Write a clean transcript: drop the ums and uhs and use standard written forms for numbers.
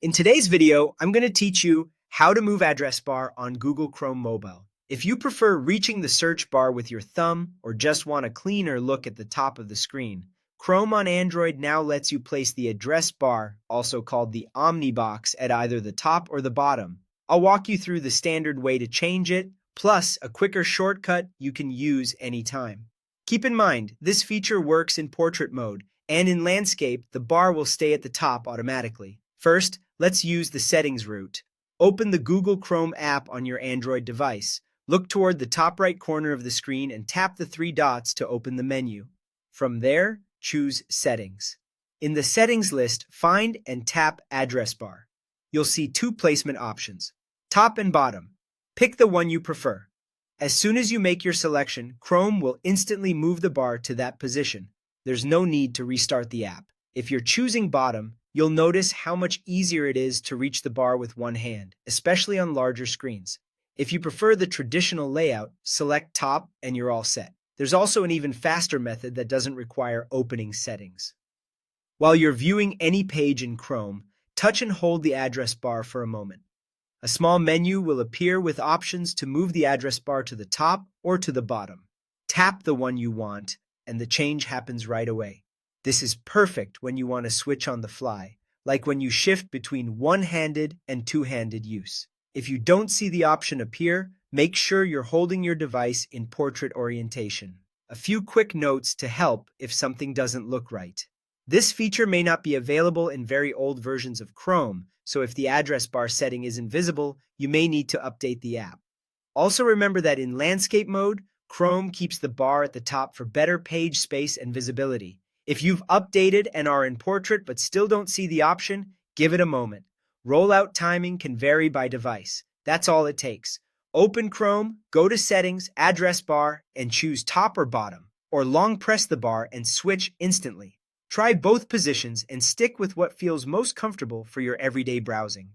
In today's video, I'm going to teach you how to move address bar on Google Chrome Mobile. If you prefer reaching the search bar with your thumb or just want a cleaner look at the top of the screen, Chrome on Android now lets you place the address bar, also called the Omnibox, at either the top or the bottom. I'll walk you through the standard way to change it, plus a quicker shortcut you can use anytime. Keep in mind, this feature works in portrait mode, and in landscape, the bar will stay at the top automatically. First, let's use the settings route. Open the Google Chrome app on your Android device. Look toward the top right corner of the screen and tap the three dots to open the menu. From there, choose Settings. In the Settings list, find and tap Address Bar. You'll see two placement options, top and bottom. Pick the one you prefer. As soon as you make your selection, Chrome will instantly move the bar to that position. There's no need to restart the app. If you're choosing bottom, you'll notice how much easier it is to reach the bar with one hand, especially on larger screens. If you prefer the traditional layout, select top and you're all set. There's also an even faster method that doesn't require opening settings. While you're viewing any page in Chrome, touch and hold the address bar for a moment. A small menu will appear with options to move the address bar to the top or to the bottom. Tap the one you want, and the change happens right away. This is perfect when you want to switch on the fly, like when you shift between one-handed and two-handed use. If you don't see the option appear, make sure you're holding your device in portrait orientation. A few quick notes to help if something doesn't look right. This feature may not be available in very old versions of Chrome, so if the address bar setting is invisible, you may need to update the app. Also remember that in landscape mode, Chrome keeps the bar at the top for better page space and visibility. If you've updated and are in portrait but still don't see the option, give it a moment. Rollout timing can vary by device. That's all it takes. Open Chrome, go to Settings, Address Bar, and choose top or bottom, or long press the bar and switch instantly. Try both positions and stick with what feels most comfortable for your everyday browsing.